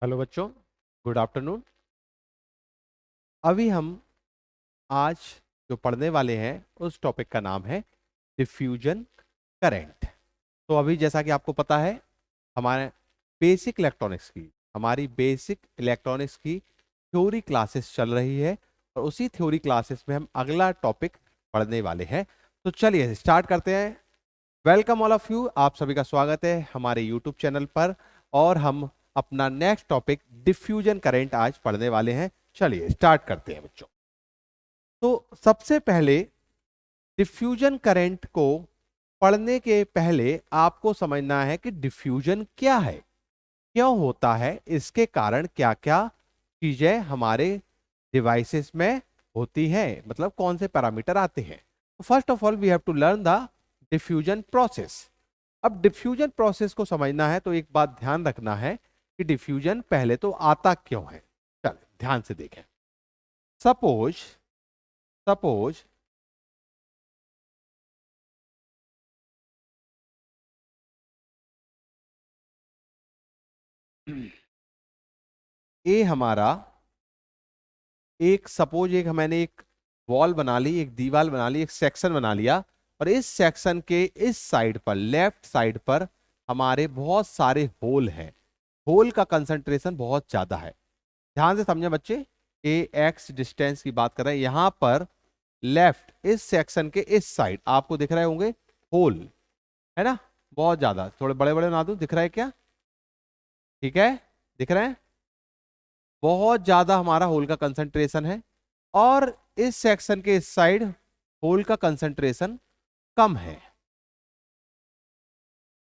Hello बच्चों, good afternoon. अभी हम आज जो पढ़ने वाले हैं उस टॉपिक का नाम है डिफ्यूजन करंट। तो अभी जैसा कि आपको पता है, हमारे हमारी बेसिक इलेक्ट्रॉनिक्स की थ्योरी क्लासेस चल रही है और उसी थ्योरी क्लासेस में हम अगला टॉपिक पढ़ने वाले हैं। तो चलिए स्टार्ट करते हैं। वेलकम ऑल ऑफ यू, आप सभी का स्वागत है हमारे यूट्यूब चैनल पर। और हम अपना नेक्स्ट टॉपिक डिफ्यूजन करंट आज पढ़ने वाले हैं। चलिए स्टार्ट करते हैं बच्चों। तो सबसे पहले डिफ्यूजन करंट को पढ़ने के पहले आपको समझना है कि डिफ्यूजन क्या है, क्यों होता है, इसके कारण क्या क्या चीजें हमारे डिवाइसेस में होती हैं, मतलब कौन से पैरामीटर आते हैं। First of all we have to learn the diffusion process. अब डिफ्यूजन प्रोसेस को समझना है तो एक बात ध्यान रखना है कि डिफ्यूजन पहले तो आता क्यों है। चलिए ध्यान से देखें। सपोज सपोज ये हमारा एक मैंने एक वॉल बना ली, एक दीवार बना ली, एक सेक्शन बना लिया और इस सेक्शन के इस साइड पर, लेफ्ट साइड पर हमारे बहुत सारे होल हैं। होल का कंसंट्रेशन बहुत ज्यादा है। ध्यान से समझे बच्चे, ए एक्स डिस्टेंस की बात कर रहे हैं। यहां पर लेफ्ट इस सेक्शन के इस साइड आपको दिख रहे होंगे होल, है ना, बहुत ज्यादा। थोड़े बड़े बड़े बना दूं, दिख रहा है क्या? ठीक है, दिख रहे हैं। बहुत ज्यादा हमारा होल का कंसंट्रेशन है और इस सेक्शन के इस साइड होल का कंसंट्रेशन कम है।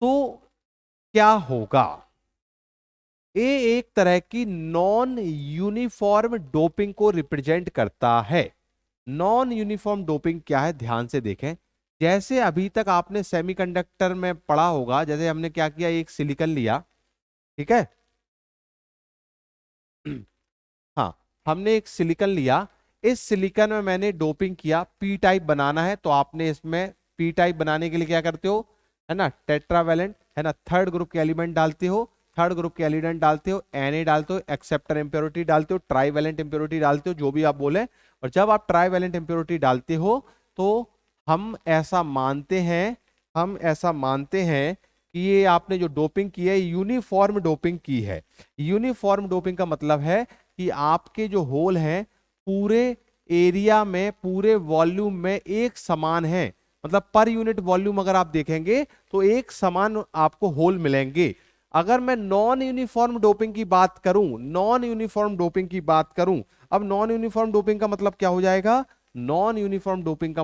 तो क्या होगा? ये एक तरह की नॉन यूनिफॉर्म डोपिंग को रिप्रेजेंट करता है। नॉन यूनिफॉर्म डोपिंग क्या है, ध्यान से देखें। जैसे अभी तक आपने सेमीकंडक्टर में पढ़ा होगा, जैसे हमने क्या किया, एक सिलिकॉन लिया, ठीक है। हाँ, हमने एक सिलिकॉन लिया, इस सिलिकॉन में मैंने डोपिंग किया, पी टाइप बनाना है तो आपने इसमें पी टाइप बनाने के लिए क्या करते हो, है ना, टेट्रावैलेंट, है ना, थर्ड ग्रुप के एलिमेंट डालते हो, थर्ड ग्रुप के एलिमेंट डालते हो, Na डालते हो, एक्सेप्टर इंप्योरिटी डालते हो, ट्राईवैलेंट इंप्योरिटी डालते हो, जो भी आप बोले। और जब आप ट्राईवैलेंट इंप्योरिटी डालते हो तो हम ऐसा मानते हैं कि ये आपने जो डोपिंग की है यूनिफॉर्म डोपिंग की है। यूनिफॉर्म डोपिंग का मतलब है कि आपके जो होल हैं पूरे एरिया में, पूरे वॉल्यूम में एक समान है। मतलब पर यूनिट वॉल्यूम अगर आप देखेंगे तो एक समान आपको होल मिलेंगे। अगर मैं नॉन यूनिफॉर्म डोपिंग की बात करूं, अब नॉन यूनिफॉर्म डोपिंग का मतलब क्या हो जाएगा? नॉन यूनिफॉर्म डोपिंग का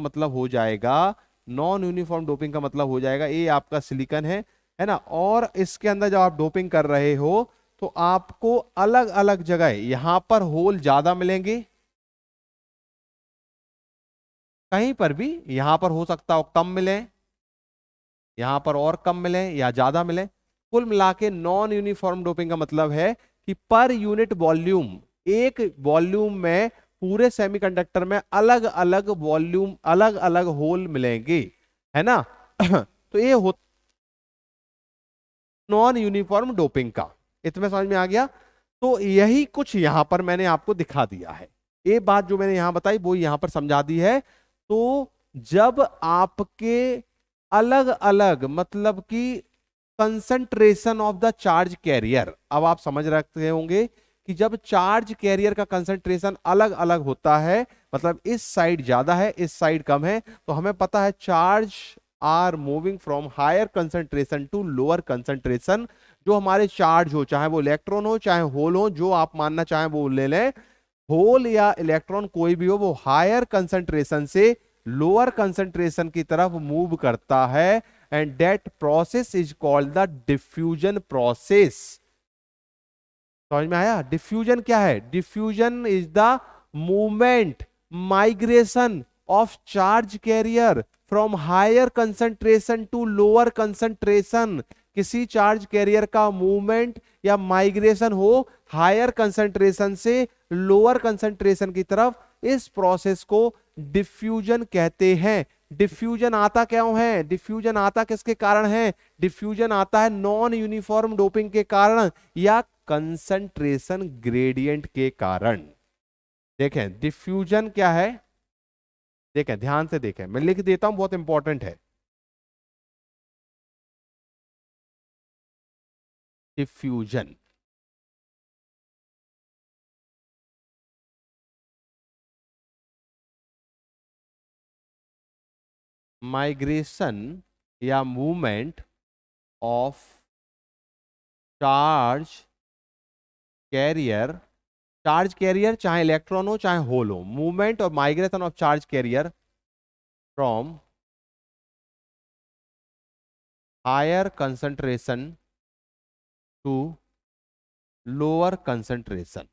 मतलब हो जाएगा ये आपका सिलिकॉन है ना, और इसके अंदर जब आप डोपिंग कर रहे हो तो आपको अलग अलग जगह यहां पर होल ज्यादा मिलेंगे, कहीं पर भी यहां पर हो सकता हो कम मिले, यहां पर और कम मिले या ज्यादा मिले। कुल मिला के नॉन यूनिफॉर्म डोपिंग का मतलब है कि पर यूनिट वॉल्यूम, एक वॉल्यूम में पूरे सेमीकंडक्टर में अलग अलग वॉल्यूम, अलग अलग होल मिलेंगे, है ना। तो ये हो नॉन यूनिफॉर्म डोपिंग का। इतना समझ में आ गया? तो यही कुछ यहां पर मैंने आपको दिखा दिया है। ये बात जो मैंने यहां बताई वो यहां पर समझा दी है। तो जब आपके अलग अलग, मतलब कि concentration of the charge carrier, अब आप समझ रखते होंगे कि जब चार्ज कैरियर का कंसंट्रेशन अलग अलग होता है, मतलब इस साइड ज्यादा है, इस साइड कम है, तो हमें पता है charge are moving from higher concentration to lower concentration. जो हमारे चार्ज हो, चाहे वो इलेक्ट्रॉन हो चाहे होल हो, जो आप मानना चाहें वो ले लें, होल या इलेक्ट्रॉन कोई भी हो, वो हायर कंसंट्रेशन से लोअर कंसंट्रेशन की तरफ मूव करता है। And that process is called the diffusion process. समझ में आया? डिफ्यूजन क्या है? Diffusion is the movement, migration of charge carrier from higher concentration to lower concentration. किसी चार्ज कैरियर का मूवमेंट या माइग्रेशन हो हायर कंसंट्रेशन से लोअर कंसंट्रेशन की तरफ, इस प्रोसेस को डिफ्यूजन कहते हैं। डिफ्यूजन आता क्यों है, डिफ्यूजन आता किसके कारण है, डिफ्यूजन आता है नॉन यूनिफॉर्म डोपिंग के कारण या कंसंट्रेशन ग्रेडियंट के कारण। देखें डिफ्यूजन क्या है, देखें ध्यान से देखें, मैं लिख देता हूं, बहुत इंपॉर्टेंट है। डिफ्यूजन माइग्रेशन या movement of charge carrier, charge carrier चाहे इलेक्ट्रॉन हो चाहे होल हो, मूवमेंट और migration of charge carrier from higher concentration to lower concentration.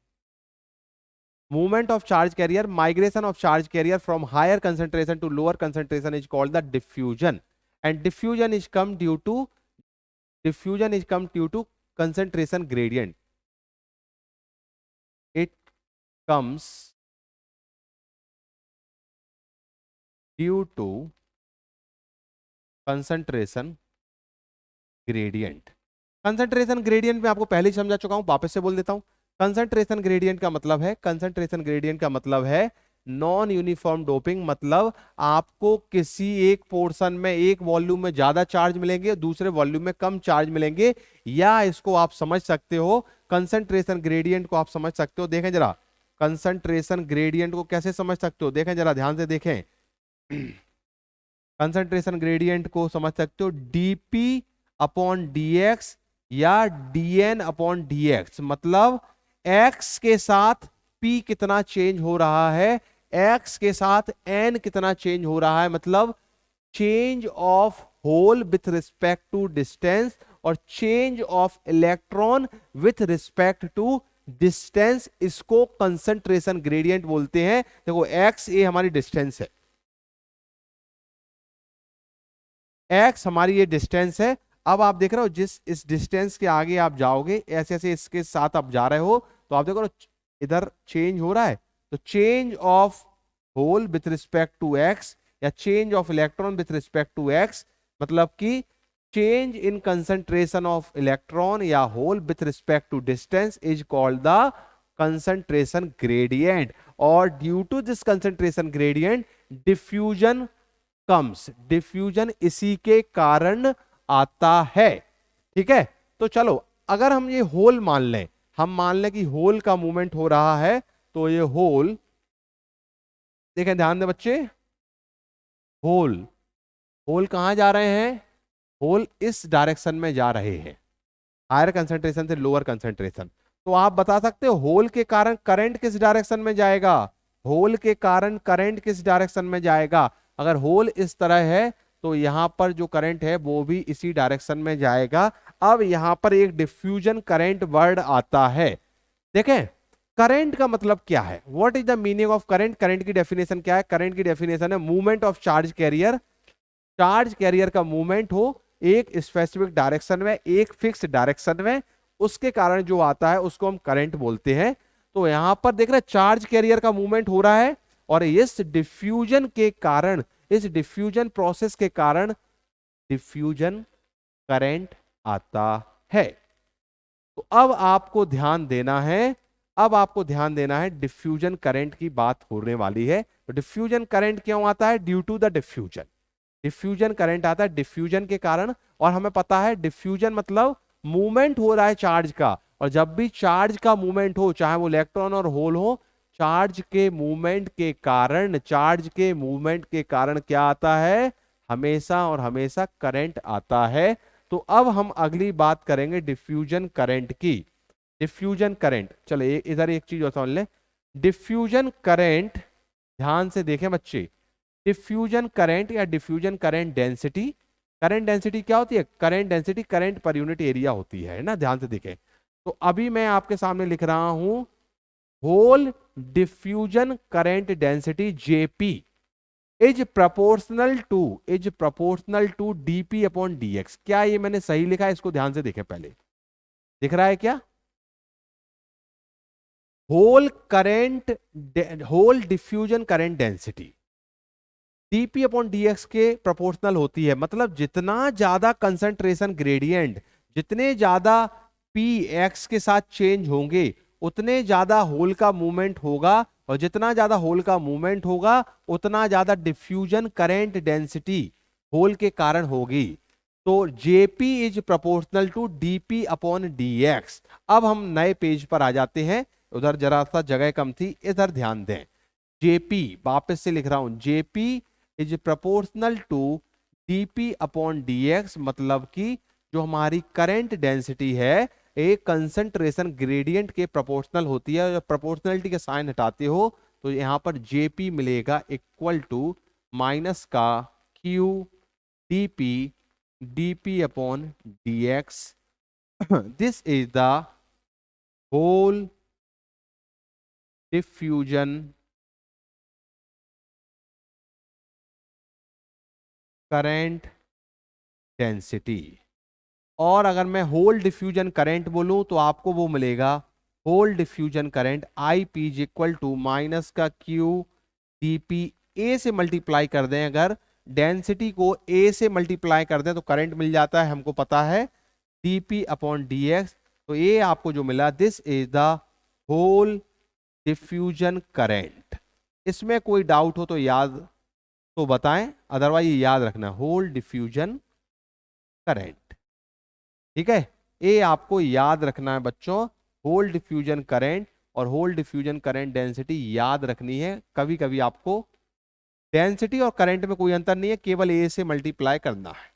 Movement of charge carrier, migration of charge carrier from higher concentration to lower concentration is called the diffusion, and diffusion is come due to concentration gradient. It comes due to concentration gradient. Concentration gradient में आपको पहले ही समझा चुका हूं, वापस से बोल देता हूं। कंसंट्रेशन ग्रेडियंट का मतलब है, कंसंट्रेशन ग्रेडियंट का मतलब है नॉन यूनिफॉर्म डोपिंग, मतलब आपको किसी एक पोर्शन में एक वॉल्यूम में ज्यादा चार्ज मिलेंगे, दूसरे वॉल्यूम में कम चार्ज मिलेंगे, या इसको आप समझ सकते हो कंसंट्रेशन ग्रेडियंट को आप समझ सकते हो। देखें जरा कंसंट्रेशन ग्रेडियंट को कैसे समझ सकते हो, देखें जरा ध्यान से देखें। कंसंट्रेशन ग्रेडियंट को समझ सकते हो डीपी अपॉन डीएक्स या dn अपॉन dx, मतलब x के साथ p कितना चेंज हो रहा है, x के साथ n कितना चेंज हो रहा है, मतलब change of hole with respect to distance और change of electron with respect to distance, इसको कंसंट्रेशन ग्रेडियंट बोलते हैं। देखो x ये हमारी डिस्टेंस है, x हमारी ये डिस्टेंस है। अब आप देख रहे हो जिस इस डिस्टेंस के आगे आप जाओगे, ऐसे ऐसे इसके साथ आप जा रहे हो, तो आप देखो इधर चेंज हो रहा है, तो change of hole with respect to X या change of electron with respect to X, मतलब कि change in concentration of electron या hole with respect to distance is called the concentration gradient. और due to this concentration gradient diffusion comes, diffusion इसी के कारण आता है। ठीक है, तो चलो अगर हम ये होल मान लें, हम मान लें कि होल का मूवमेंट हो रहा है, तो ये होल, देखें ध्यान दें बच्चे, होल होल कहां जा रहे हैं, होल इस डायरेक्शन में जा रहे हैं, हायर कंसंट्रेशन से लोअर कंसंट्रेशन। तो आप बता सकते हो होल के कारण करंट किस डायरेक्शन में जाएगा, होल के कारण करंट किस डायरेक्शन में जाएगा। अगर होल इस तरह है तो यहां पर जो करंट है वो भी इसी डायरेक्शन में जाएगा। अब यहां पर एक डिफ्यूजन करंट वर्ड आता है। देखें करंट का मतलब क्या है, what is the meaning of current, current की डेफिनेशन क्या है, करंट की डेफिनेशन है movement of charge carrier, charge carrier का मूवमेंट हो एक स्पेसिफिक डायरेक्शन में, एक फिक्स डायरेक्शन में, उसके कारण जो आता है उसको हम करंट बोलते हैं। तो यहां पर देख रहे हैं चार्ज कैरियर का मूवमेंट हो रहा है, और इस डिफ्यूजन के कारण, इस डिफ्यूजन प्रोसेस के कारण डिफ्यूजन करंट आता है। तो अब आपको ध्यान देना है, अब आपको ध्यान देना है, डिफ्यूजन करंट की बात होने वाली है। तो डिफ्यूजन करंट क्यों आता है, due to the diffusion, diffusion current आता है डिफ्यूजन के कारण। और हमें पता है डिफ्यूजन मतलब मूवमेंट हो रहा है चार्ज का, और जब भी चार्ज का मूवमेंट हो, चाहे वो इलेक्ट्रॉन और होल हो, चार्ज के मूवमेंट के कारण, चार्ज के मूवमेंट के कारण क्या आता है, हमेशा और हमेशा करंट आता है। तो अब हम अगली बात करेंगे डिफ्यूजन करंट की। डिफ्यूजन करंट, चलो इधर एक चीज और समझ ले, डिफ्यूजन करंट, ध्यान से देखें बच्चे, डिफ्यूजन करंट या diffusion current density, current density क्या होती है, current density current per unit area होती है ना, ध्यान से देखें। तो अभी मैं आपके सामने लिख रहा हूं hole diffusion current density JP is proportional to DP upon DX. क्या ये मैंने सही लिखा है, इसको ध्यान से देखें पहले, दिख रहा है क्या, hole current, hole diffusion current density, dp upon dx के प्रोपोर्शनल होती है। मतलब जितना ज्यादा कंसंट्रेशन ग्रेडियंट, जितने ज्यादा p x के साथ चेंज होंगे, उतने ज्यादा होल का मूवमेंट होगा, और जितना ज्यादा होल का मूवमेंट होगा उतना ज्यादा डिफ्यूजन करंट डेंसिटी होल के कारण होगी। तो Jp is proportional to dp upon dx। अब हम नए पेज पर आ जाते हैं, उधर जरा सा जगह कम थी, इधर ध्यान दें। Jp वापस से लिख रहा हूं, Jp is proportional to dp upon dx, मतलब कि जो हमारी करंट डेंसिटी है एक कंसंट्रेशन ग्रेडियंट के प्रोपोर्शनल होती है। जब प्रोपोर्शनलिटी के साइन हटाते हो तो यहां पर Jp मिलेगा इक्वल टू माइनस का Q dp upon dx। This is the hole diffusion current density. और अगर मैं होल डिफ्यूजन करंट बोलूं तो आपको वो मिलेगा hole diffusion current Ip is equal to minus का Q dp। A से मल्टीप्लाई कर दें, अगर डेंसिटी को A से मल्टीप्लाई कर दें तो करंट मिल जाता है, हमको पता है dp अपॉन dx। तो ये आपको जो मिला, this is the hole diffusion current. इसमें कोई डाउट हो तो याद तो बताएं, अदरवाइज याद रखना होल डिफ्यूजन करंट। ठीक है, ये आपको याद रखना है बच्चों, होल डिफ्यूजन करंट और होल डिफ्यूजन करंट डेंसिटी याद रखनी है। कभी कभी आपको डेंसिटी और करंट में कोई अंतर नहीं है, केवल ए से मल्टीप्लाई करना है।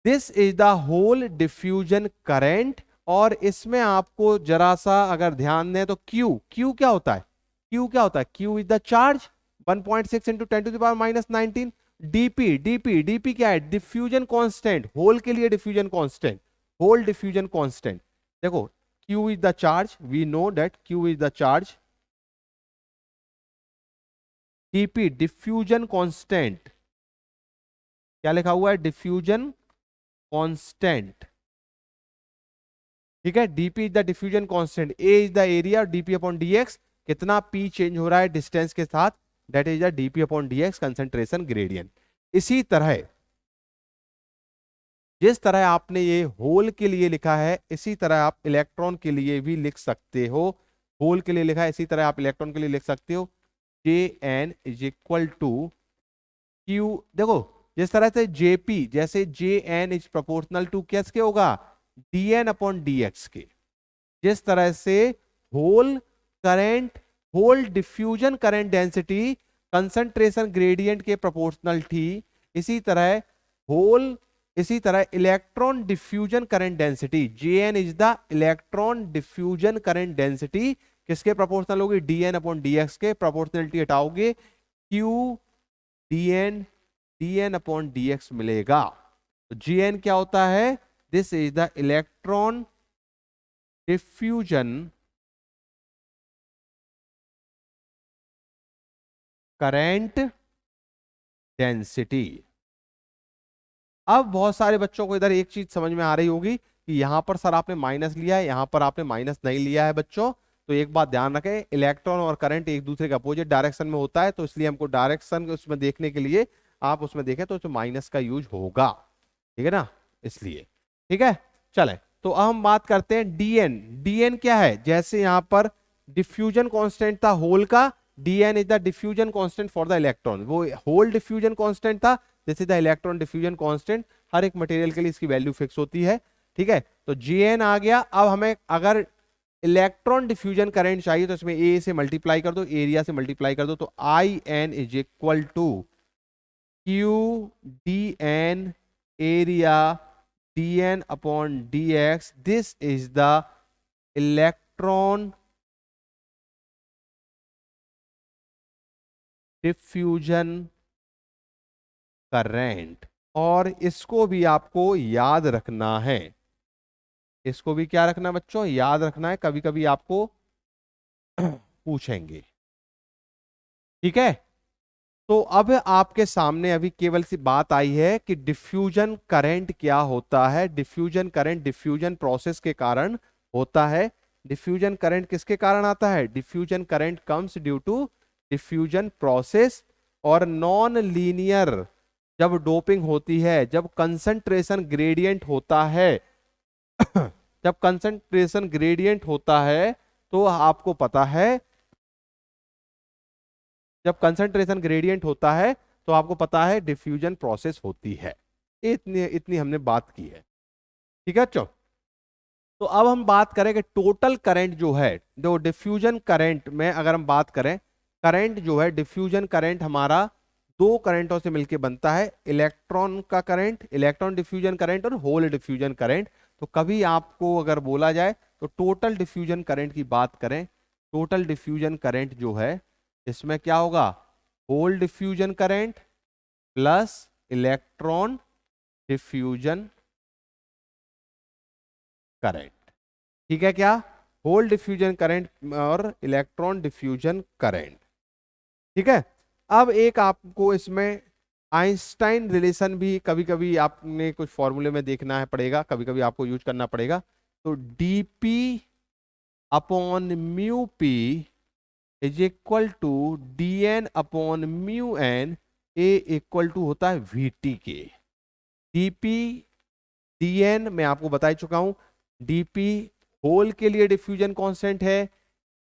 This is the hole diffusion current. और इसमें आपको जरा सा अगर ध्यान दें तो Q क्या होता है, Q क्या होता है, Q is the charge 1.6 into 10⁻⁻19। DP क्या है, डिफ्यूजन कांस्टेंट, होल के लिए diffusion constant, hole diffusion constant. देखो Q is the charge, we know that Q is the charge, DP diffusion constant, क्या लिखा हुआ है, डिफ्यूजन कांस्टेंट। ठीक है, DP is the diffusion constant, A is the area, DP upon DX, कितना P change हो रहा है डिस्टेंस के साथ, that is the DP upon DX concentration gradient. इसी तरह जिस तरह आपने ये होल के लिए लिखा है, इसी तरह आप इलेक्ट्रॉन के लिए भी लिख सकते हो। होल के लिए लिखा है, इसी तरह आप इलेक्ट्रॉन के लिए लिख सकते हो, Jn is equal to Q। देखो जिस तरह से Jp, जैसे Jn इज प्रोपोर्शनल टू किसके होगा, Dn अपॉन dx के। जिस तरह से hole current, hole diffusion current density concentration gradient के प्रोपोर्शनल थी, इसी तरह electron diffusion current density Jn is the electron diffusion current density किसके प्रोपोर्शनल होगी, Dn अपॉन dx के। प्रोपोर्शनलिटी हटाओगे Q Dn अपॉन dx मिलेगा। तो Gn क्या होता है, this is the electron diffusion current density. अब बहुत सारे बच्चों को इधर एक चीज समझ में आ रही होगी कि यहां पर सर आपने माइनस लिया है, यहां पर आपने माइनस नहीं लिया है। बच्चों तो एक बात ध्यान रखें, इलेक्ट्रॉन और करंट एक दूसरे के अपोजिट डायरेक्शन में होता है, तो इसलिए हमको डायरेक्शन उसमें देखने के लिए आप उसमें देखें तो माइनस का यूज होगा, ठीक है ना, इसलिए। ठीक है, चले तो अब हम बात करते हैं Dn क्या है, जैसे यहां पर डिफ्यूजन कांस्टेंट था होल का, Dn is the diffusion constant for the electron, वो होल डिफ्यूजन कांस्टेंट था, this is the electron diffusion constant. हर एक मटेरियल के लिए इसकी वैल्यू फिक्स होती है। ठीक है, तो Jn आ गया। अब हमें अगर इलेक्ट्रॉन डिफ्यूजन करंट चाहिए तो इसमें ए से मल्टीप्लाई कर दो, एरिया से मल्टीप्लाई कर दो, तो In is equal to Q Dn area Dn upon dx। This is the electron diffusion current. और इसको भी आपको याद रखना है, इसको भी क्या रखना बच्चों, याद रखना है, कभी कभी आपको पूछेंगे। ठीक है, तो अब आपके सामने अभी केवल सी बात आई है कि डिफ्यूजन करंट क्या होता है। डिफ्यूजन करंट डिफ्यूजन प्रोसेस के कारण होता है। डिफ्यूजन करंट किसके कारण आता है, diffusion current comes due to diffusion process. और नॉन लीनियर जब डोपिंग होती है, जब कंसंट्रेशन ग्रेडियंट होता है जब कंसंट्रेशन ग्रेडियंट होता है तो आपको पता है, जब कंसंट्रेशन ग्रेडियंट होता है तो आपको पता है डिफ्यूजन प्रोसेस होती है। इतनी इतनी हमने बात की है। ठीक है बच्चों, तो अब हम बात करें कि टोटल करंट जो है, जो डिफ्यूजन करंट में अगर हम बात करें, करंट जो है डिफ्यूजन करंट हमारा दो करंटों से मिलकर बनता है, इलेक्ट्रॉन का करंट, इलेक्ट्रॉन डिफ्यूजन करंट और होल डिफ्यूजन करंट। तो कभी आपको अगर बोला जाए तो टोटल डिफ्यूजन करंट की बात करें, टोटल डिफ्यूजन करंट जो है इसमें क्या होगा, hole diffusion current plus electron diffusion current. ठीक है क्या, होल डिफ्यूजन करंट और इलेक्ट्रॉन डिफ्यूजन करंट। ठीक है, अब एक आपको इसमें आइंस्टाइन रिलेशन भी कभी कभी आपने कुछ फॉर्मूले में देखना है पड़ेगा, कभी कभी आपको यूज करना पड़ेगा। तो dp upon mu P is equal to dn upon mu N, A equal to होता है vt के। dp dn मैं आपको बता चुका हूं, dp होल के लिए डिफ्यूजन कांस्टेंट है,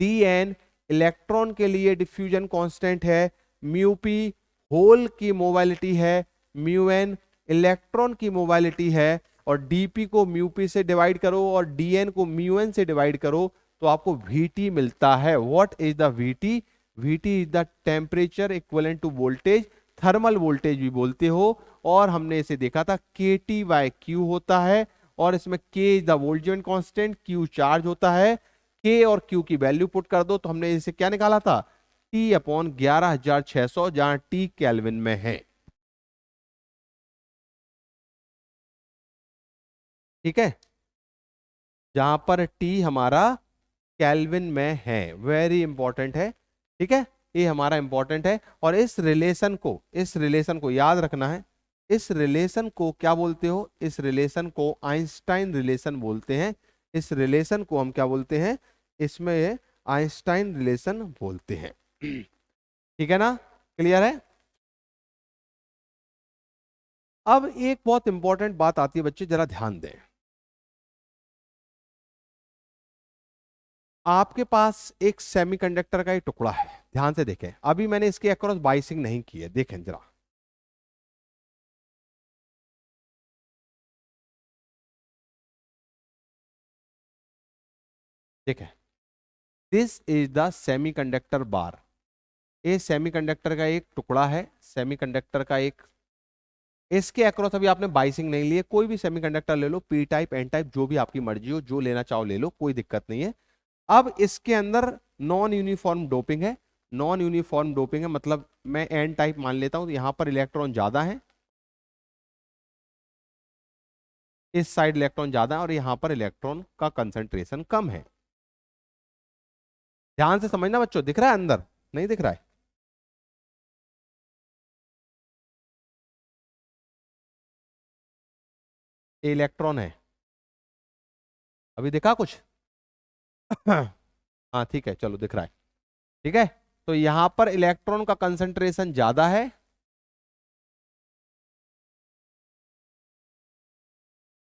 dn इलेक्ट्रॉन के लिए डिफ्यूजन कांस्टेंट है, म्यू पी होल की मोबाइलिटी है, म्यू एन इलेक्ट्रॉन की मोबाइलिटी है, और dp को म्यू पी से डिवाइड करो और dn को म्यू एन से डिवाइड करो तो आपको vt मिलता है। What is the vt? vt is the temperature equivalent to voltage, thermal voltage भी बोलते हो, और हमने इसे देखा था kT बाय Q होता है, और इसमें K is the Boltzmann constant, Q charge होता है। K और Q की वैल्यू पुट कर दो तो हमने इसे क्या निकाला था, T अपॉन 11,600, जहां T केल्विन में है। ठीक है, जहां पर T हमारा केल्विन में है, वेरी इंपॉर्टेंट है। ठीक है, ये हमारा इंपॉर्टेंट है, और इस रिलेशन को याद रखना है। इस रिलेशन को क्या बोलते हो, इस रिलेशन को आइंस्टाइन रिलेशन बोलते हैं। इस रिलेशन को हम क्या बोलते हैं, इसमें आइंस्टाइन रिलेशन बोलते हैं। ठीक है ना, क्लियर है। अब एक बहुत इंपॉर्टेंट बात आती है बच्चे, जरा ध्यान दें। आपके पास एक सेमीकंडक्टर का एक टुकड़ा है, ध्यान से देखें, अभी मैंने इसके अक्रॉस बाइसिंग नहीं की है, देखें जरा। ठीक है, दिस इज द सेमीकंडक्टर बार। ये सेमीकंडक्टर का एक टुकड़ा है, सेमीकंडक्टर का एक, इसके अक्रॉस अभी आपने बाइसिंग नहीं ली है। कोई भी सेमीकंडक्टर ले लो, पी टाइप एन टाइप, जो भी आपकी मर्जी हो, जो लेना चाहो ले लो, कोई दिक्कत नहीं है। अब इसके अंदर नॉन यूनिफॉर्म डोपिंग है, नॉन यूनिफॉर्म डोपिंग है मतलब मैं एन टाइप मान लेता हूं, तो यहां पर इलेक्ट्रॉन ज्यादा है, इस साइड इलेक्ट्रॉन ज्यादा है, और यहां पर इलेक्ट्रॉन का कंसंट्रेशन कम है। ध्यान से समझना बच्चों, दिख रहा है अंदर, नहीं दिख रहा है? ये इलेक्ट्रॉन है, अभी दिखा कुछ? हाँ ठीक है, चलो दिख रहा है। ठीक है, तो यहां पर इलेक्ट्रॉन का कंसंट्रेशन ज्यादा है,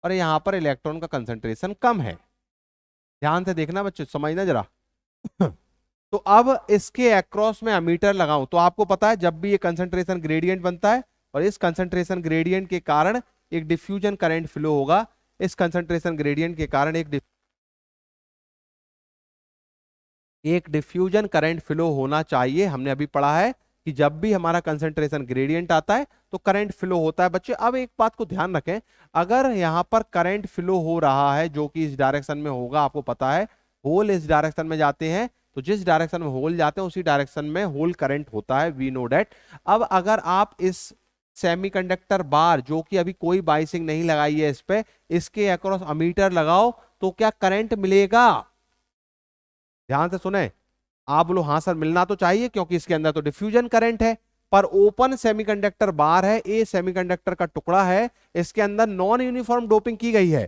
और यहां पर इलेक्ट्रॉन का कंसंट्रेशन कम है। ध्यान से देखना बच्चों, समझना जरा। तो अब इसके अक्रॉस में अमीटर लगाऊं तो आपको पता है जब भी ये कंसंट्रेशन ग्रेडियंट बनता है, और इस कंसंट्रेशन ग्रेडियंट के कारण एक डिफ्यूजन करंट फ्लो होगा, इस कंसंट्रेशन ग्रेडियंट के कारण एक डिफ्यूजन करंट फ्लो होना चाहिए। हमने अभी पढ़ा है कि जब भी हमारा कंसंट्रेशन ग्रेडियंट आता है तो करंट फ्लो होता है बच्चे। अब एक बात को ध्यान रखें, अगर यहां पर करंट फ्लो हो रहा है जो कि इस डायरेक्शन में होगा, आपको पता है होल इस डायरेक्शन में जाते हैं, तो जिस डायरेक्शन में होल जाते हैं उसी डायरेक्शन में होल करंट होता है, वी नो डेट। अब अगर आप इस सेमीकंडक्टर बार, जो कि अभी कोई बाइसिंग नहीं लगाई है इस पे, इसके अक्रॉस अमीटर लगाओ तो क्या करंट मिलेगा? ध्यान से सुने, आप बोलो हाँ सर मिलना तो चाहिए क्योंकि इसके अंदर तो डिफ्यूजन करंट है, पर ओपन सेमीकंडक्टर बार है, ए सेमीकंडक्टर का टुकड़ा है, इसके अंदर नॉन यूनिफॉर्म डोपिंग की गई है,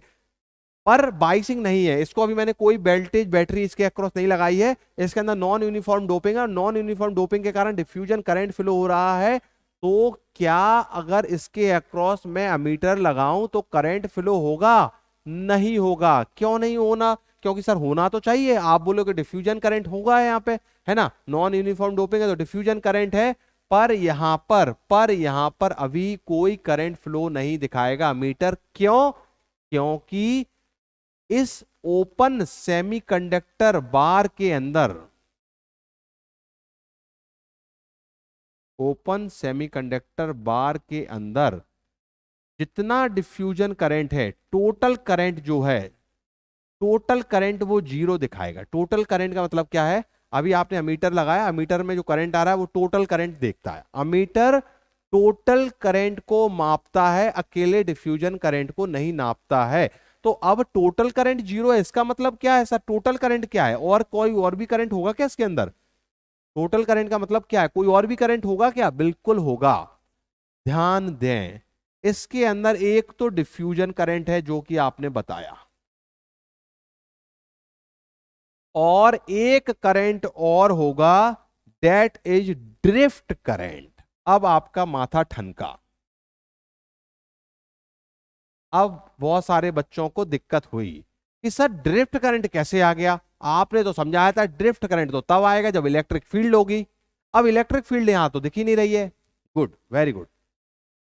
पर बाइसिंग नहीं है। इसको अभी मैंने कोई वोल्टेज बैटरी इसके अक्रॉस नहीं लगाई है। इसके अंदर नॉन यूनिफॉर्म डोपिंग है, और नॉन यूनिफॉर्म डोपिंग के कारण डिफ्यूजन करंट फ्लो हो रहा है। तो क्या अगर इसके अक्रॉस मैं अमीटर लगाऊं तो करंट फ्लो होगा? नहीं होगा। क्यों नहीं होना? क्योंकि सर होना तो चाहिए। आप बोलोगे डिफ्यूजन करंट होगा यहाँ पे, है ना, नॉन यूनिफॉर्म डोपिंग है तो डिफ्यूजन करंट है। पर यहां पर अभी कोई करंट फ्लो नहीं दिखाएगा मीटर। क्यों? क्योंकि इस ओपन सेमीकंडक्टर बार के अंदर, ओपन सेमीकंडक्टर बार के अंदर जितना डिफ्यूजन करंट है, टोटल करंट जो है, टोटल करंट वो जीरो दिखाएगा। टोटल करंट का मतलब क्या है? अभी आपने अमीटर लगाया, अमीटर में जो करंट आ रहा है वो टोटल करंट देखता है। अमीटर टोटल करंट को मापता है, अकेले डिफ्यूजन करंट को नहीं नापता है। तो अब टोटल करंट जीरो है, इसका मतलब क्या है सर? टोटल करंट क्या है? और कोई और भी करंट होगा क्या इसके अंदर? टोटल करंट का मतलब क्या है? कोई और भी करंट होगा क्या? बिल्कुल होगा। ध्यान दें, इसके अंदर एक तो डिफ्यूजन करंट है जो कि आपने बताया, और एक करंट और होगा, दैट इज ड्रिफ्ट करंट। अब आपका माथा ठनका। अब बहुत सारे बच्चों को दिक्कत हुई कि सर ड्रिफ्ट करंट कैसे आ गया? आपने तो समझाया था ड्रिफ्ट करंट तो तब आएगा जब इलेक्ट्रिक फील्ड होगी। अब इलेक्ट्रिक फील्ड यहां तो दिख ही नहीं रही है। Good, very good.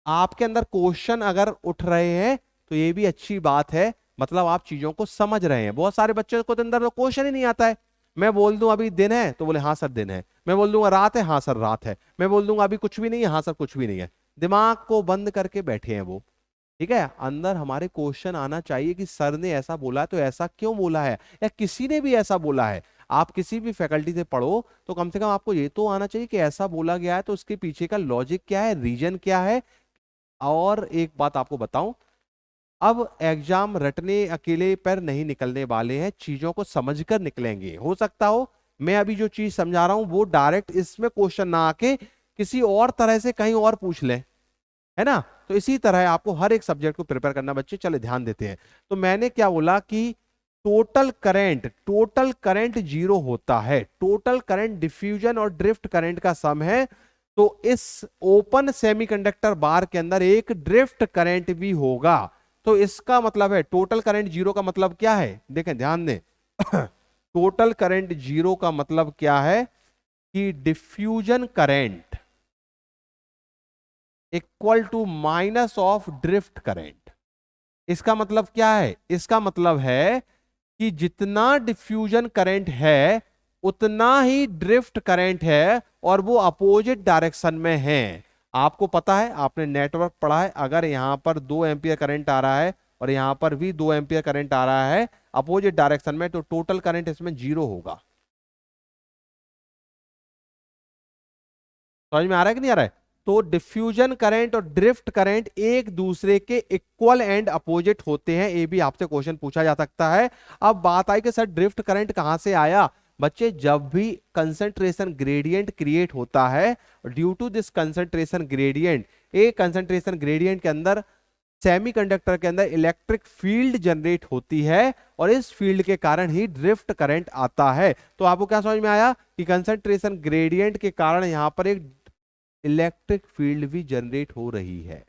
आपके अंदर क्वेश्चन अगर उठ रहे हैं तो ये भी अच्छी बात है, मतलब आप चीजों को समझ रहे हैं। बहुत सारे बच्चों को तो अंदर तो क्वेश्चन ही नहीं आता है। मैं बोल दूं अभी दिन है तो बोले हाँ सर दिन है, मैं बोल दूंगा रात है, हाँ सर रात है, मैं बोल दूंगा अभी कुछ भी नहीं है, हाँ सर कुछ भी नहीं है। दिमाग को बंद करके बैठे हैं वो। ठीक है, अंदर हमारे क्वेश्चन आना चाहिए कि सर ने ऐसा बोला है तो ऐसा क्यों बोला है, या किसी ने भी ऐसा बोला है। आप किसी भी फैकल्टी से पढ़ो तो कम से कम आपको ये तो आना चाहिए कि ऐसा बोला गया है तो उसके पीछे का लॉजिक क्या है, रीजन क्या है। और एक बात आपको बताऊं, अब एग्जाम रटने अकेले पर नहीं निकलने वाले हैं, चीजों को समझकर निकलेंगे। हो सकता हो मैं अभी जो चीज समझा रहा हूं वो डायरेक्ट इसमें क्वेश्चन ना आके किसी और तरह से कहीं और पूछ ले, है ना। तो इसी तरह आपको हर एक सब्जेक्ट को प्रिपेयर करना। बच्चे चले ध्यान देते हैं। तो मैंने क्या बोला कि टोटल करंट जीरो होता है। टोटल करंट डिफ्यूजन और ड्रिफ्ट करंट का सम है। तो इस ओपन सेमीकंडक्टर बार के अंदर एक ड्रिफ्ट करंट भी होगा। तो इसका मतलब है टोटल करंट जीरो का मतलब क्या है? देखें ध्यान दें टोटल करंट जीरो का मतलब क्या है कि diffusion current equal to minus of drift current. इसका मतलब क्या है? इसका मतलब है कि जितना डिफ्यूजन करंट है उतना ही ड्रिफ्ट करंट है, और वो अपोजिट डायरेक्शन में है। आपको पता है, आपने नेटवर्क पढ़ा है, अगर यहां पर 2 एम्पियर करंट आ रहा है और यहां पर भी 2 एम्पियर करंट आ रहा है अपोजिट डायरेक्शन में, तो टोटल करंट इसमें जीरो होगा। समझ में आ रहा है कि नहीं आ रहा है? तो डिफ्यूजन करंट और ड्रिफ्ट करंट एक दूसरे के इक्वल एंड अपोजिट होते हैं। ये भी आपसे क्वेश्चन पूछा जा सकता है। अब बात आई कि सर ड्रिफ्ट करंट कहां से आया? बच्चे, जब भी कंसंट्रेशन ग्रेडियंट क्रिएट होता है, due to this concentration gradient, एक कंसंट्रेशन ग्रेडियंट के अंदर सेमीकंडक्टर के अंदर इलेक्ट्रिक फील्ड जनरेट होती है, और इस फील्ड के कारण ही ड्रिफ्ट करंट आता है। तो आपको क्या समझ में आया कि कंसंट्रेशन ग्रेडियंट के कारण यहां पर एक इलेक्ट्रिक फील्ड भी जनरेट हो रही है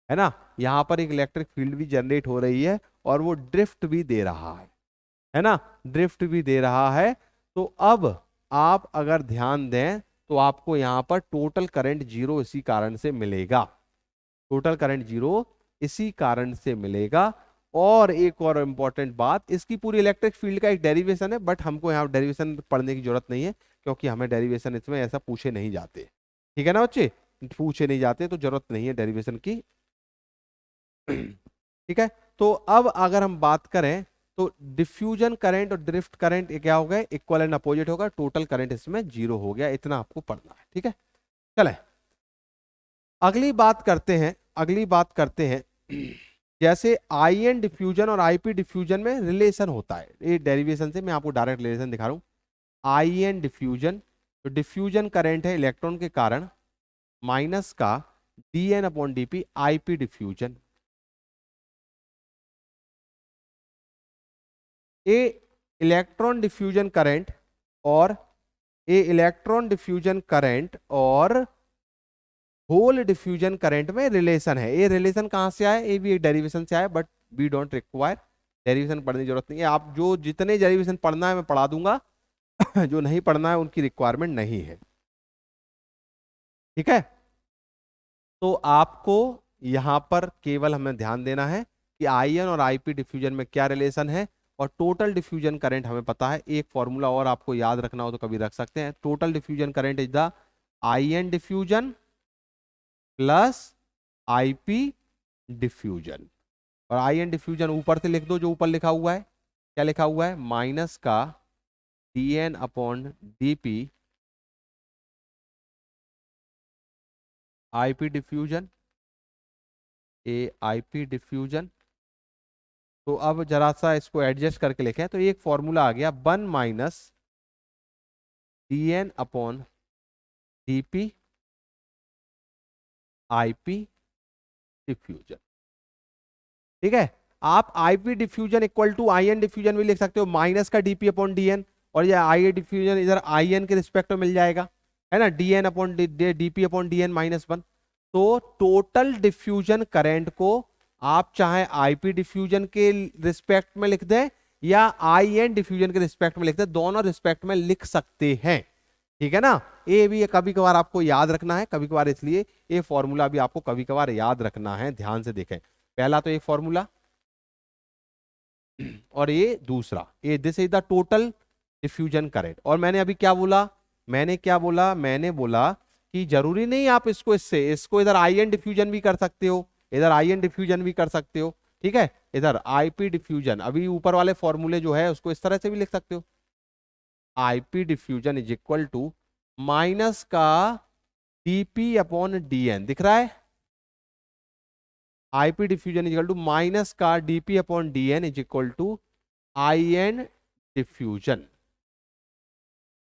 ना। यहां पर एक इलेक्ट्रिक फील्ड भी जनरेट हो रही है, और वो ड्रिफ्ट भी दे रहा है ना, ड्रिफ्ट भी दे रहा है। तो अब आप अगर ध्यान दें तो आपको यहां पर टोटल करंट जीरो इसी कारण से मिलेगा। टोटल करंट जीरो इसी कारण से मिलेगा। और एक और इंपॉर्टेंट बात, इसकी पूरी इलेक्ट्रिक फील्ड का एक डेरिवेशन है, बट हमको यहाँ डेरिवेशन पढ़ने की जरूरत नहीं है, क्योंकि हमें डेरिवेशन इसमें ऐसा पूछे नहीं जाते। ठीक है ना बच्चे, पूछे नहीं जाते तो जरूरत नहीं है डेरिवेशन की। ठीक है, तो अब अगर हम बात करें तो डिफ्यूजन करंट और ड्रिफ्ट करंट क्या हो गए? इक्वल एंड अपोजिट होगा। टोटल करंट इसमें जीरो हो गया। इतना आपको पढ़ना है। ठीक है, चले अगली बात करते हैं। अगली बात करते हैं जैसे आई एन डिफ्यूजन और आईपी डिफ्यूजन में रिलेशन होता है। ये डेरिवेशन से मैं आपको डायरेक्ट रिलेशन दिखा रहा हूं। आई एन डिफ्यूजन, तो डिफ्यूजन करंट है इलेक्ट्रॉन के कारण, माइनस का D N upon D P IP diffusion. A electron diffusion current और होल डिफ्यूजन करंट में रिलेशन है। ये रिलेशन कहां से आया? ये भी एक डेरिवेशन से आया, but we don't require, derivation पढ़ने की जरूरत नहीं है। आप जो जितने डेरिवेशन पढ़ना है मैं पढ़ा दूंगा जो नहीं पढ़ना है उनकी रिक्वायरमेंट नहीं है। ठीक है, तो आपको यहां पर केवल हमें ध्यान देना है कि आईएन और आईपी डिफ्यूजन में क्या रिलेशन है, और टोटल डिफ्यूजन करंट हमें पता है। एक फॉर्मूला और आपको याद रखना हो तो कभी रख सकते हैं। Total diffusion current is the IN diffusion plus IP diffusion. और आईएन डिफ्यूजन ऊपर से लिख दो, जो ऊपर लिखा हुआ है। क्या लिखा हुआ है? माइनस का dn upon dp IP diffusion, A IP diffusion. तो अब जरा सा इसको एडजस्ट करके लिखें तो एक फॉर्मूला आ गया 1 minus dn upon dp IP diffusion. ठीक है, आप IP diffusion equal to IN diffusion भी लिख सकते हो, माइनस का डीपी अपॉन डीएन, और ये आई डिफ्यूजन इधर आईएन के रिस्पेक्ट में मिल जाएगा, है ना, DN upon DP upon DN minus 1। तो टोटल डिफ्यूजन करंट को आप चाहे आईपी डिफ्यूजन के रिस्पेक्ट में लिख दें या आईएन डिफ्यूजन के रिस्पेक्ट में लिख दें, दोनों रिस्पेक्ट में लिख सकते हैं। ठीक है ना, ये भी कभी कभार आपको याद रखना है, कभी कभार, इसलिए ये फॉर्मूला भी आपको कभी कभार याद रखना है। ध्यान से देखें, पहला तो एक फॉर्मूला और ये दूसरा, ये this is the total diffusion current. और मैंने अभी क्या बोला? मैंने बोला कि जरूरी नहीं आप इसको इधर आईएन डिफ्यूजन भी कर सकते हो, इधर आईएन डिफ्यूजन भी कर सकते हो। ठीक है, इधर आईपी डिफ्यूजन, अभी ऊपर वाले फॉर्मूले जो है उसको इस तरह से भी लिख सकते हो। IP diffusion is equal to minus का डीपी अपॉन डीएन, दिख रहा है? IP diffusion is equal to minus का DP upon DN is equal to IN diffusion.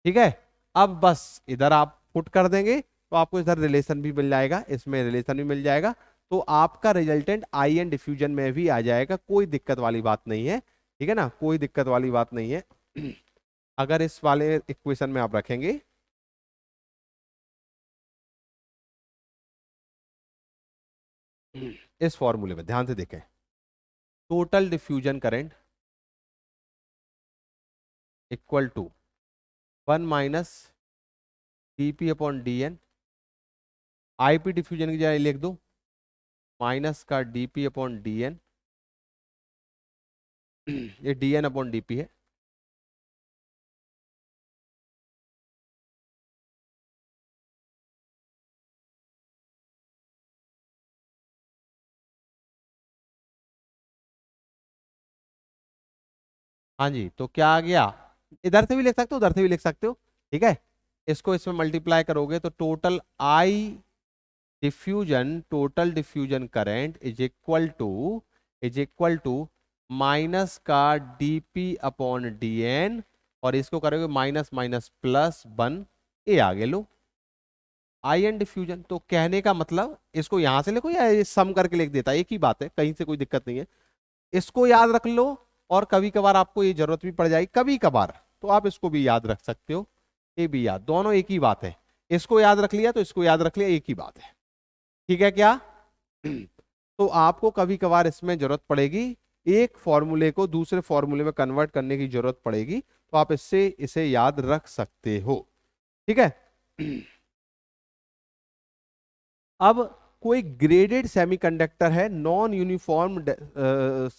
ठीक है, अब बस इधर आप पुट कर देंगे तो आपको इधर रिलेशन भी मिल जाएगा, इसमें रिलेशन भी मिल जाएगा, तो आपका रिजल्टेंट आईएन डिफ्यूजन में भी आ जाएगा। कोई दिक्कत वाली बात नहीं है। ठीक है ना, कोई दिक्कत वाली बात नहीं है। अगर इस वाले इक्वेशन में आप रखेंगे इस फॉर्मूले में, ध्यान से देखें, total diffusion current equal to 1 minus DP upon DN, IP diffusion की जगह लिख दो माइनस का डीपी अपॉन डीएन, ये डीएन अपॉन डीपी है। हाँ जी, तो क्या आ गया? इधर से भी लिख सकते हो, उधर से भी लिख सकते हो। ठीक है, इसको इसमें मल्टीप्लाई करोगे तो total diffusion current is equal to minus का डीपी अपॉन डीएन, और इसको करोगे माइनस माइनस प्लस 1, ये आगे लो आईएन डिफ्यूजन। तो कहने का मतलब, इसको यहां से लिखो या ये सम करके लिख देता है, एक ही बात है, कहीं से कोई दिक्कत नहीं है। इसको याद रख लो, और कभी कभार आपको ये जरूरत भी पड़ जाएगी कभी कभार, तो आप इसको भी याद रख सकते हो, ये भी याद, दोनों एक ही बात है। इसको याद रख लिया तो इसको याद रख लिया, एक ही बात है। ठीक है क्या? तो आपको कभी कभार इसमें जरूरत पड़ेगी, एक फॉर्मूले को दूसरे फॉर्मूले में कन्वर्ट करने की जरूरत पड़ेगी, तो आप इसे याद रख सकते हो। ठीक है, अब कोई ग्रेडेड सेमीकंडक्टर है, नॉन यूनिफॉर्म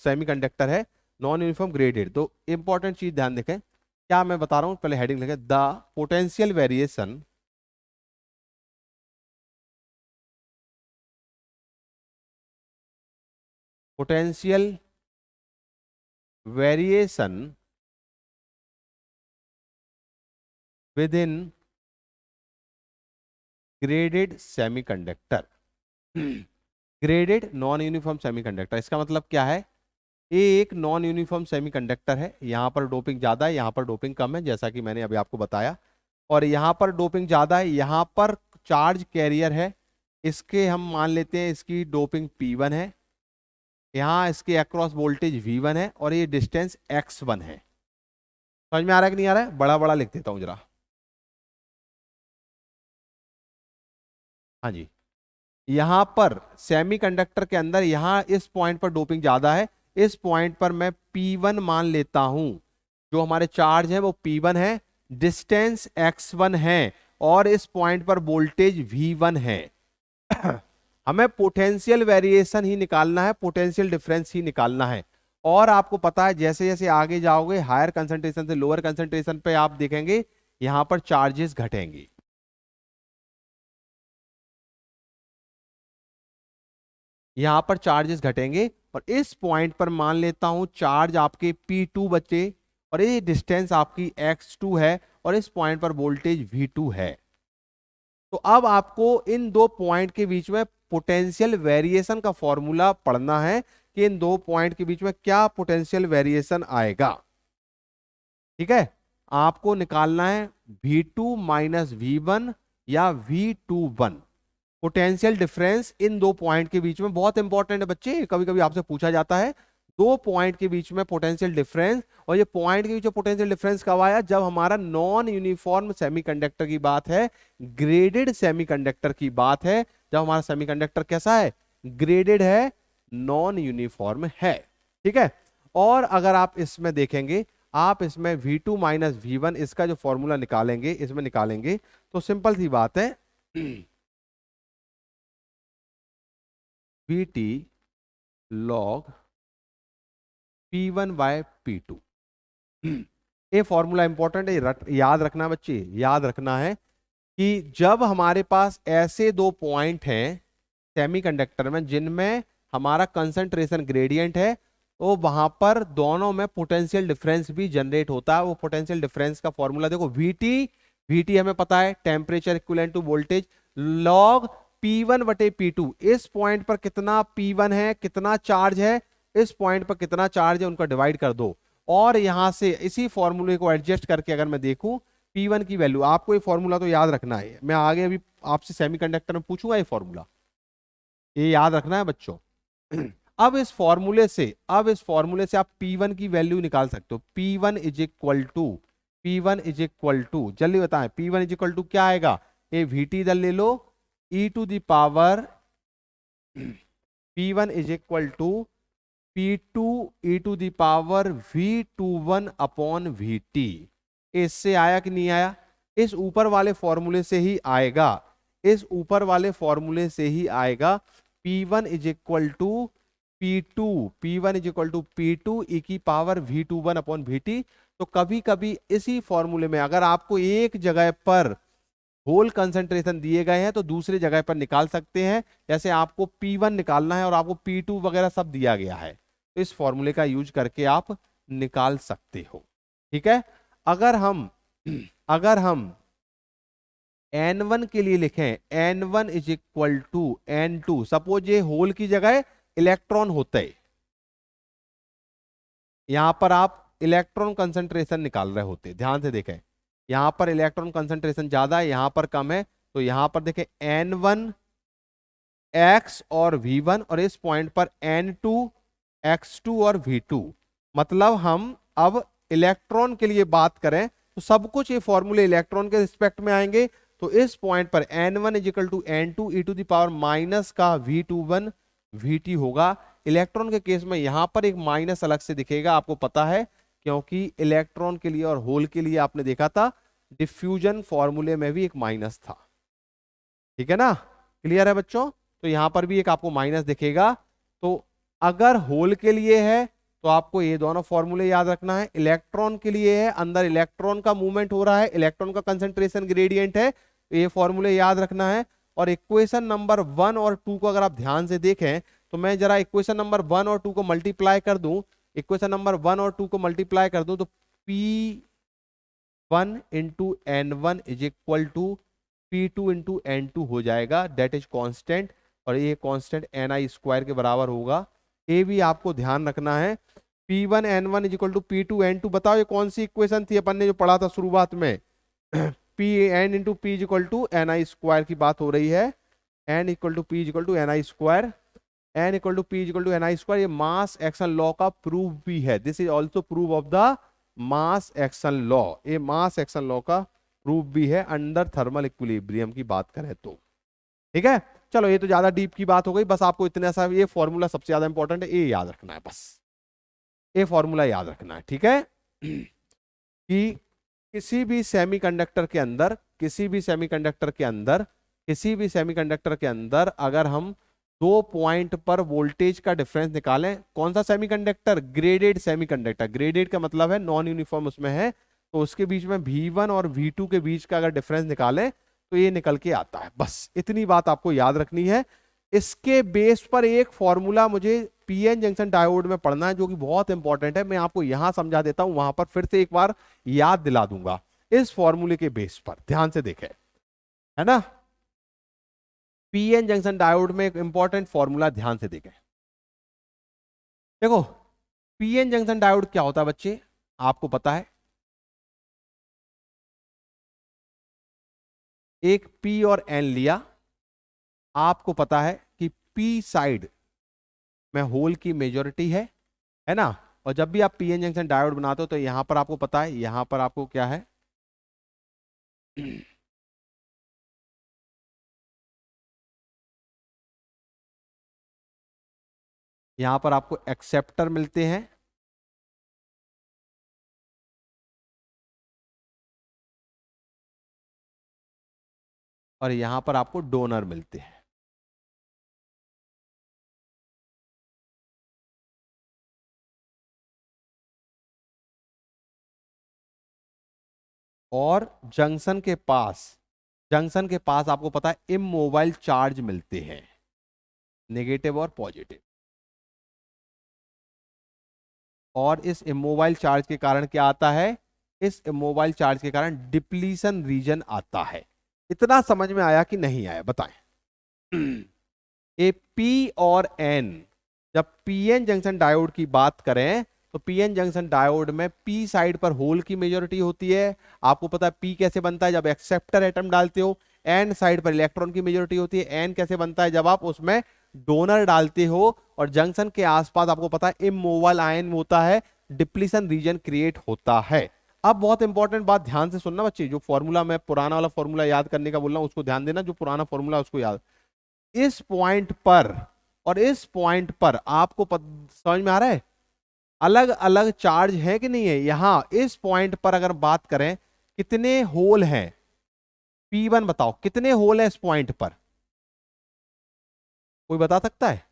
सेमीकंडक्टर है, नॉन यूनिफॉर्म ग्रेडेड। तो इंपॉर्टेंट चीज ध्यान देखें, क्या मैं बता रहा हूं, पहले हेडिंग लिखें, the potential variation potential variation with in graded semiconductor. Graded non uniform semiconductor, इसका मतलब क्या है? ये एक नॉन यूनिफॉर्म सेमीकंडक्टर है, यहां पर डोपिंग ज्यादा है, यहां पर डोपिंग कम है, जैसा कि मैंने अभी आपको बताया। और यहां पर डोपिंग ज्यादा है, यहां पर चार्ज कैरियर है, इसके हम मान लेते हैं इसकी डोपिंग P1 है, यहाँ इसके अक्रॉस वोल्टेज V1 है और ये डिस्टेंस X1 है। समझ में आ रहा है कि नहीं आ रहा है? बड़ा बड़ा लिख देता हूं जरा। हाँ जी, यहां पर सेमीकंडक्टर के अंदर यहां इस पॉइंट पर डोपिंग ज्यादा है, इस पॉइंट पर मैं P1 मान लेता हूं। जो हमारे चार्ज है वो P1 है, डिस्टेंस X1 है और इस पॉइंट पर वोल्टेज V1 है। हमें पोटेंशियल वेरिएशन ही निकालना है, पोटेंशियल डिफरेंस ही निकालना है। और आपको पता है जैसे जैसे आगे जाओगे हायर कंसंट्रेशन से लोअर कंसंट्रेशन पे आप देखेंगे यहां पर चार्जेस घटेंगे। यहां पर चार्जेस घटेंगे और इस पॉइंट पर मान लेता हूं चार्ज आपके P2 बचे और ये डिस्टेंस आपकी X2 है और इस पॉइंट पर वोल्टेज V2 है। तो अब आपको इन दो पॉइंट के बीच में पोटेंशियल वेरिएशन का फॉर्मूला पढ़ना है कि इन दो पॉइंट के बीच में क्या पोटेंशियल वेरिएशन आएगा। ठीक है, आपको निकालना है V2 माइनस V1 या V21। पोटेंशियल डिफरेंस इन दो पॉइंट के बीच में बहुत इंपॉर्टेंट है बच्चे, कभी कभी आपसे पूछा जाता है दो पॉइंट के बीच में पोटेंशियल डिफरेंस। और ये पॉइंट के बीच में पोटेंशियल डिफरेंस कब आया? जब हमारा नॉन यूनिफॉर्म सेमीकंडक्टर की बात है, ग्रेडेड सेमीकंडक्टर की बात है। जब हमारा सेमीकंडक्टर कैसा है? ग्रेडेड है, नॉन यूनिफॉर्म है। ठीक है, और अगर आप इसमें देखेंगे, आप इसमें V2 माइनस V1 इसका जो फॉर्मूला निकालेंगे, इसमें निकालेंगे तो सिंपल सी बात है VT log P1 bye P2। ये फॉर्मूला इंपॉर्टेंट है, याद रखना बच्चे, याद रखना है कि जब हमारे पास ऐसे दो पॉइंट हैं सेमीकंडक्टर में जिनमें हमारा कंसंट्रेशन ग्रेडियंट है, तो वहां पर दोनों में पोटेंशियल डिफरेंस भी जनरेट होता है। वो पोटेंशियल डिफरेंस का फॉर्मूला देखो, VT हमें पता है temperature equivalent to voltage, log P1 बटे P2। इस पॉइंट पर कितना P1 है, कितना चार्ज है, इस पॉइंट पर कितना चार्ज है, उनका डिवाइड कर दो। और यहां से इसी फॉर्मूले को एडजस्ट करके अगर मैं देखूं P1 की वैल्यू, आपको ये फॉर्मूला तो याद रखना है, मैं आगे अभी आपसे सेमीकंडक्टर में पूछूंगा ये फॉर्मूला, ये याद रखना है बच्चों। अब इस फॉर्मूले से आप P1 की वैल्यू निकाल सकते हो। P1 इज इक्वल टू जल्दी बताएं, P1 इज इक्वल टू क्या आएगा? ये VT इधर ले लो, e to the power P1 is equal to P2 e to the power V21 upon VT। इससे आया कि नहीं आया? इस ऊपर वाले फॉर्मूले से ही आएगा, इस ऊपर वाले फॉर्मूले से ही आएगा। P1 is equal to P1 is equal to P2 e की पावर V21 अपॉन VT। तो कभी कभी इसी फॉर्मूले में अगर आपको एक जगह पर होल कंसंट्रेशन दिए गए हैं तो दूसरी जगह पर निकाल सकते हैं। जैसे आपको P1 निकालना है और आपको P2 वगैरह सब दिया गया है, तो इस फॉर्मूले का यूज करके आप निकाल सकते हो। ठीक है, अगर हम N1 के लिए लिखें, N1 is equal to N2, suppose ये होल की जगह इलेक्ट्रॉन होते, यहां पर आप इलेक्ट्रॉन कंसंट्रेशन निकाल रहे होते, ध्यान से देखें, यहां पर इलेक्ट्रॉन कंसंट्रेशन ज्यादा है, यहां पर कम है, तो यहां पर देखें N1 X और V1 और इस पॉइंट पर N2 X2 और V2। मतलब हम अब इलेक्ट्रॉन के लिए बात करें तो सब कुछ ये फॉर्मूले इलेक्ट्रॉन के रिस्पेक्ट में आएंगे। तो इस पॉइंट पर N1 is equal to N2 e to the power minus का V21 VT होगा। इलेक्ट्रॉन के केस में यहां पर एक माइनस अलग से दिखेगा, आपको पता है, क्योंकि इलेक्ट्रॉन के लिए और होल के लिए आपने देखा था डिफ्यूजन फॉर्मूले में भी एक माइनस था। ठीक है ना, क्लियर है बच्चों? तो यहां पर भी एक आपको माइनस दिखेगा। तो अगर होल के लिए है तो आपको ये दोनों फॉर्मूले याद रखना है। इलेक्ट्रॉन के लिए है, अंदर इलेक्ट्रॉन का मूवमेंट हो रहा है, इलेक्ट्रॉन का कंसंट्रेशन ग्रेडियंट है, तो ये फॉर्मूले याद रखना है। और इक्वेशन नंबर 1 और 2 को अगर आप ध्यान से देखें तो मैं जरा इक्वेशन नंबर 1 और 2 को मल्टीप्लाई कर दूं, इक्वेशन नंबर 1 और 2 को मल्टीप्लाई कर दूं तो P1 into N1 is equal to P2 into N2 हो जाएगा, दैट इज कांस्टेंट, और ये कांस्टेंट Ni स्क्वायर के बराबर होगा। ये भी आपको ध्यान रखना है। P1 N1 is equal to P2 N2, बताओ ये कौन सी इक्वेशन थी अपन ने जो पढ़ा था शुरुआत में? N into P is equal to Ni square की बात हो रही है, N equal to P is equal to Ni square. N equal to P equal to N I square, ये मास एक्शन लॉ का प्रूफ भी है। This is also proof of the mass action law, ये mass action law का proof भी है under thermal equilibrium की बात करें तो। ठीक है, चलो ये तो ज्यादा डीप की बात हो गई, बस आपको इतना सा ये फॉर्मूला सबसे ज्यादा इंपॉर्टेंट है, ये याद रखना है बस, ये फॉर्मूला याद रखना है। ठीक है कि किसी भी सेमीकंडक्टर के अंदर, किसी भी सेमीकंडक्टर के अंदर, किसी भी सेमीकंडक्टर के अंदर अगर हम 2 पॉइंट पर वोल्टेज का डिफरेंस निकालें, कौन सा सेमीकंडक्टर? Graded semiconductor. ग्रेडेड का मतलब है नॉन यूनिफॉर्म उसमें है, तो उसके बीच में V1 और V2 के बीच का अगर डिफरेंस निकालें तो ये निकल के आता है। बस इतनी बात आपको याद रखनी है। इसके बेस पर एक फॉर्मूला मुझे पीएन जंक्शन डायोड में पढ़ना है जो कि बहुत इंपॉर्टेंट है, मैं आपको यहां समझा देता हूं, वहां पर फिर से एक बार याद दिला दूंगा। इस फॉर्मूले के बेस पर ध्यान से देखें, है ना, पीएन जंक्शन डायोड में एक इंपॉर्टेंट फॉर्मूला ध्यान से देखें। देखो पीएन जंक्शन डायोड क्या होता है बच्चे, आपको पता है, एक पी और एन लिया, आपको पता है कि पी साइड में होल की मेजॉरिटी है ना, और जब भी आप पीएन जंक्शन डायोड बनाते हो तो यहां पर आपको पता है, यहां पर आपको क्या है यहां पर आपको एक्सेप्टर मिलते हैं, और यहां पर आपको डोनर मिलते हैं। और जंक्शन के पास आपको पता है इमोबाइल चार्ज मिलते हैं, नेगेटिव और पॉजिटिव। और इस इमोबाइल चार्ज के कारण क्या आता है, इस इमोबाइल चार्ज के कारण डिप्लीशन रीजन आता है। इतना समझ में आया कि नहीं आया बताएं? ए पी और एन, जब पीएन जंक्शन डायोड की बात करें तो पीएन जंक्शन डायोड में पी साइड पर होल की मेजॉरिटी होती है। आपको पता है पी कैसे बनता है, जब एक्सेप्टर एटम डालते हो। एन साइड पर इलेक्ट्रॉन की मेजॉरिटी होती है। एन कैसे बनता है, जब आप उसमें डोनर डालते हो। और जंक्शन के आसपास आपको पता है इमोबाइल आयन होता है, डिप्लीशन रीजन क्रिएट होता है। अब बहुत इंपॉर्टेंट बात ध्यान से सुनना बच्चे, जो फॉर्मूला मैं पुराना वाला फॉर्मूला याद करने का बोल रहा हूं उसको ध्यान देना, जो पुराना फॉर्मूला उसको याद। इस पॉइंट पर और इस पॉइंट पर आपको समझ में आ रहा है, अलग अलग चार्ज है कि नहीं है। यहां इस पॉइंट पर अगर बात करें कितने होल हैं, P1 बताओ कितने होल है इस पॉइंट पर, कोई बता सकता है?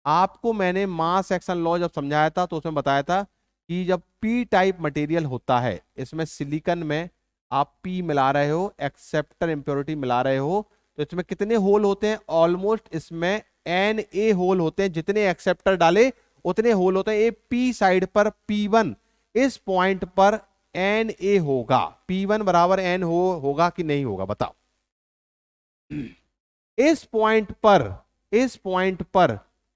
आपको मैंने मास एक्शन लॉ जब समझाया था तो उसमें बताया था कि जब पी टाइप मटेरियल होता है, इसमें सिलिकॉन में आप पी मिला रहे हो, एक्सेप्टर इंप्योरिटी मिला रहे हो, तो इसमें कितने होल होते हैं? ऑलमोस्ट इसमें एन ए होल होते हैं, जितने एक्सेप्टर डाले उतने होल होते हैं। ए पी साइड पर P1 इस पॉइंट पर एन ए होगा, P1 बराबर एन होगा कि नहीं होगा बताओ? इस पॉइंट पर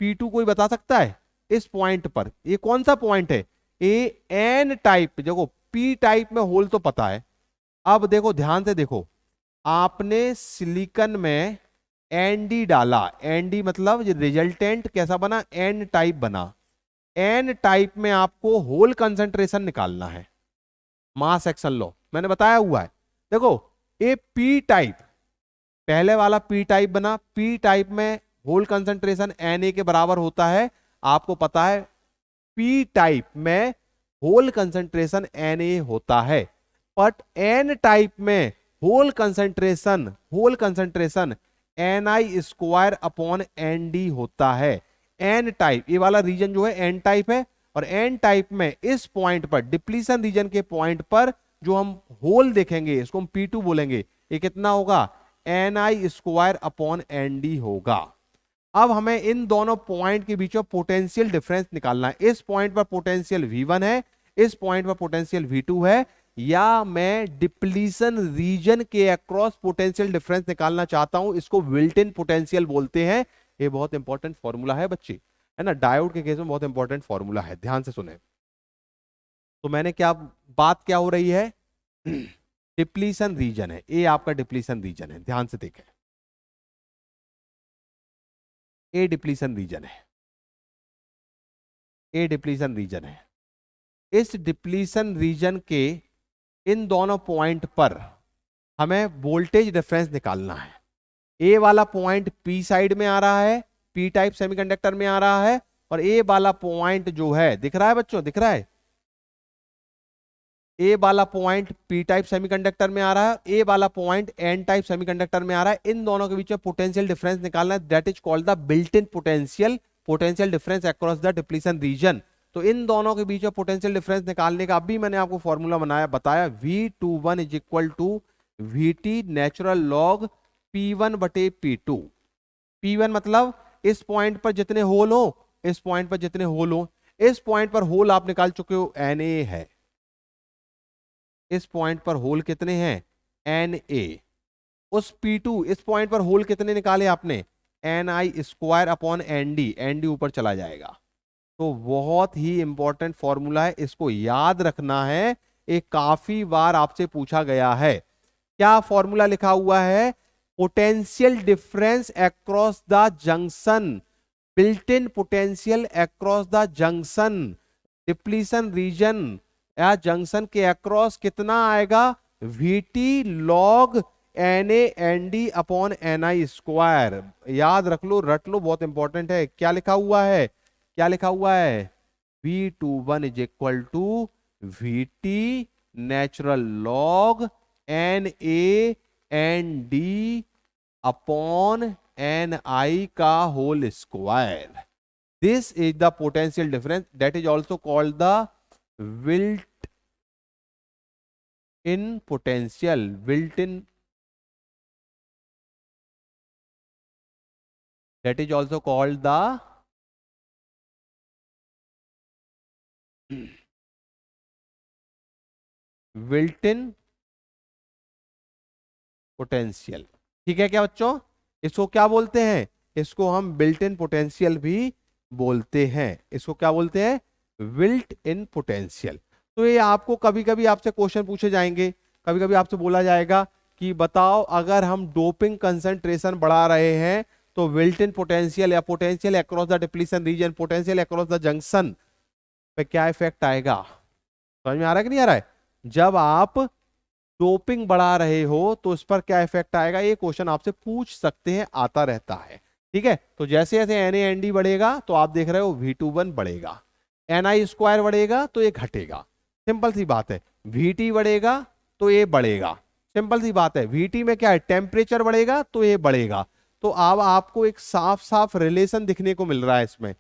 P2 कोई बता सकता है? इस पॉइंट पर ये कौन सा पॉइंट है? ए एन टाइप, देखो पी टाइप में होल तो पता है। अब देखो ध्यान से देखो, आपने सिलिकॉन में एनडी डाला, एनडी मतलब रिजल्टेंट कैसा बना, एन टाइप बना। एन टाइप में आपको होल कंसंट्रेशन निकालना है, मास एक्शन लॉ मैंने बताया हुआ है। देखो ए पी टाइप, पहले वाला पी टाइप बना, पी टाइप में होल कंसंट्रेशन Na के बराबर होता है। आपको पता है पी टाइप में होल कंसंट्रेशन Na होता है, बट एन टाइप में hole concentration Ni square upon Nd होता है। एन टाइप ये वाला रीजन जो है एन टाइप है, और एन टाइप में इस पॉइंट पर डिप्लीशन रीजन के पॉइंट पर जो हम होल देखेंगे इसको हम P2 बोलेंगे, ये कितना होगा, Ni स्क्वायर अपॉन Nd होगा। अब हमें इन दोनों पॉइंट के बीच में पोटेंशियल डिफरेंस निकालना है। इस पॉइंट पर पोटेंशियल V1 है, इस पॉइंट पर पोटेंशियल V2 है, या मैं डिप्लीशन रीजन के अक्रॉस पोटेंशियल डिफरेंस निकालना चाहता हूं, इसको विल्ट इन पोटेंशियल बोलते हैं। ये बहुत इंपॉर्टेंट फॉर्मूला है बच्चे, है ना, डायोड के केस में बहुत इंपॉर्टेंट फॉर्मूला है, ध्यान से सुने। तो मैंने क्या बात क्या हो रही है, डिप्लीशन रीजन है, ये आपका डिप्लीशन रीजन है, ध्यान से देखें। ए डिप्लीशन रीजन है, ए डिप्लीशन रीजन है। इस डिप्लीशन रीजन के इन दोनों पॉइंट पर हमें वोल्टेज डिफरेंस निकालना है। ए वाला पॉइंट पी साइड में आ रहा है, पी टाइप सेमीकंडक्टर में आ रहा है, और ए वाला पॉइंट जो है, दिख रहा है बच्चों, दिख रहा है, ए वाला पॉइंट पी टाइप सेमीकंडक्टर में आ रहा है, ए वाला पॉइंट एन टाइप सेमीकंडक्टर में आ रहा है। इन दोनों के बीच में पोटेंशियल डिफरेंस निकालना है, that is called the built in potential difference across the depletion region. तो इन दोनों के बीच में पोटेंशियल डिफरेंस निकालने का अभी मैंने आपको फॉर्मूला बताया, V21 is equal to VT natural log P1 बटे P2। P1 मतलब इस पॉइंट पर जितने होल हो, इस पॉइंट पर जितने होल हो, इस पॉइंट पर होल आप निकाल चुके हो Na है, इस पॉइंट पर होल कितने हैं Na। उस P2 इस पॉइंट पर होल कितने निकाले आपने, Ni square upon Nd, Nd ऊपर चला जाएगा। तो बहुत ही इंपॉर्टेंट फॉर्मूला है, इसको याद रखना है, एक काफी बार आपसे पूछा गया है। क्या फॉर्मूला लिखा हुआ है, potential difference across the junction, built in potential across the junction, depletion region या जंक्शन के अक्रॉस कितना आएगा, VT log NaND upon Ni square. याद रख लो, रट लो, बहुत इंपॉर्टेंट है। क्या लिखा हुआ है, क्या लिखा हुआ है, V21 is equal to VT natural log NaND upon Ni का whole square. This is the potential difference, that is also called the built in potential, built in, that is also called the built in potential। ठीक है क्या बच्चों, इसको क्या बोलते हैं, इसको हम built in potential भी बोलते हैं। इसको क्या बोलते हैं, बिल्ट इन पोटेंशियल। तो ये आपको कभी कभी आपसे क्वेश्चन पूछे जाएंगे, कभी कभी आपसे बोला जाएगा कि बताओ अगर हम डोपिंग कंसंट्रेशन बढ़ा रहे हैं तो बिल्ट इन पोटेंशियल या potential across the depletion region, potential across the junction पे क्या इफेक्ट आएगा। समझ में आ रहा है कि नहीं आ रहा है, जब आप डोपिंग बढ़ा रहे हो तो इस पर क्या इफेक्ट आएगा, ये क्वेश्चन आपसे पूछ सकते हैं, आता रहता है। ठीक है, तो जैसे जैसे NaND बढ़ेगा तो आप देख रहे हो V21 बढ़ेगा, Ni स्क्वायर बढ़ेगा तो ये घटेगा, सिंपल सी बात है। VT बढ़ेगा तो ये बढ़ेगा, सिंपल सी बात है। VT में क्या है, टेम्परेचर बढ़ेगा तो ये बढ़ेगा। तो अब आपको एक साफ साफ रिलेशन दिखने को मिल रहा है, इसमें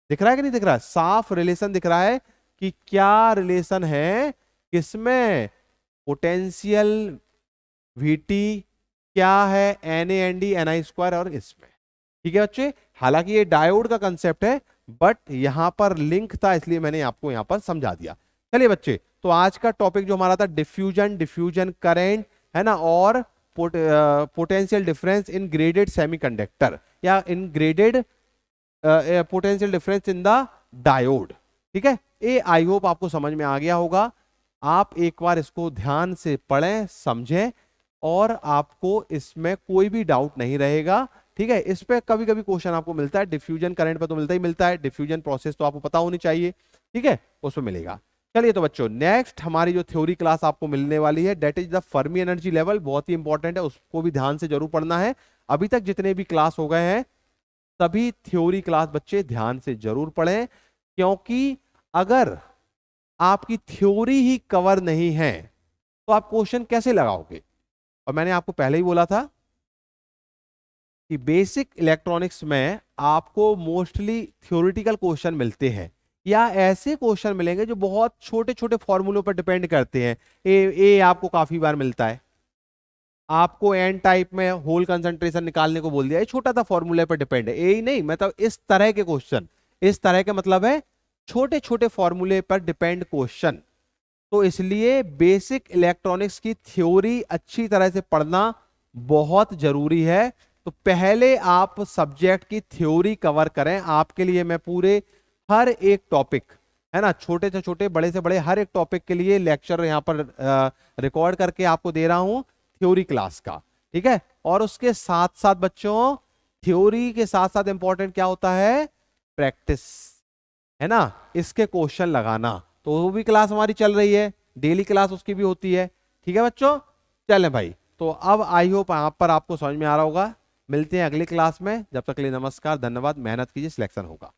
दिख रहा है कि नहीं दिख रहा है, साफ रिलेशन दिख रहा है कि क्या रिलेशन है, किसमें, पोटेंशियल VT क्या है, NaND Ni स्क्वायर और इसमें। ठीक है बच्चे, हालांकि ये डायोड का कंसेप्ट है बट यहां पर लिंक था इसलिए मैंने आपको यहां पर समझा दिया। चलिए बच्चे, तो आज का टॉपिक जो हमारा था डिफ्यूजन करंट है ना, और potential difference in graded semiconductor या in graded potential difference in the diode. ठीक है, ये आई होप आपको समझ में आ गया होगा। आप एक बार इसको ध्यान से पढ़ें, समझें, और आपको इसमें कोई भी डाउट नहीं रहेगा। ठीक है, इस पे कभी कभी क्वेश्चन आपको मिलता है, डिफ्यूजन करंट पे तो मिलता ही मिलता है, डिफ्यूजन प्रोसेस तो आपको पता होनी चाहिए। ठीक है, उसमें मिलेगा। चलिए तो बच्चों, नेक्स्ट हमारी जो थ्योरी क्लास आपको मिलने वाली है that is the Fermi energy level, बहुत ही इंपॉर्टेंट है, उसको भी ध्यान से जरूर पढ़ना है। अभी तक जितने भी क्लास हो गए हैं सभी थ्योरी क्लास बच्चे ध्यान से जरूर पढ़ें, क्योंकि अगर आपकी थ्योरी ही कवर नहीं है तो आप क्वेश्चन कैसे लगाओगे। और मैंने आपको पहले ही बोला था कि बेसिक इलेक्ट्रॉनिक्स में आपको मोस्टली थ्योरेटिकल क्वेश्चन मिलते हैं, या ऐसे क्वेश्चन मिलेंगे जो बहुत छोटे छोटे फॉर्मूलों पर डिपेंड करते हैं। ए आपको काफी बार मिलता है, आपको एन टाइप में होल कंसंट्रेशन निकालने को बोल दिया, ये छोटा सा फॉर्मूले पर डिपेंड है। ए ही नहीं, मतलब इस तरह के क्वेश्चन, इस तरह के मतलब है छोटे छोटे फॉर्मूले पर डिपेंड क्वेश्चन। तो इसलिए बेसिक इलेक्ट्रॉनिक्स की थ्योरी अच्छी तरह से पढ़ना बहुत जरूरी है। तो पहले आप सब्जेक्ट की थ्योरी कवर करें। आपके लिए मैं पूरे हर एक टॉपिक है ना, छोटे से छोटे बड़े से बड़े हर एक टॉपिक के लिए लेक्चर यहां पर रिकॉर्ड करके आपको दे रहा हूं थ्योरी क्लास का। ठीक है, और उसके साथ साथ बच्चों थ्योरी के साथ साथ इंपॉर्टेंट क्या होता है, प्रैक्टिस, है ना, इसके क्वेश्चन लगाना। तो वो भी क्लास हमारी चल रही है, डेली क्लास उसकी भी होती है। ठीक है बच्चों, चलें भाई। तो अब आई होप यहां पर आपको समझ में आ रहा होगा। मिलते हैं अगली क्लास में, जब तक के लिए नमस्कार, धन्यवाद, मेहनत कीजिए, सिलेक्शन होगा।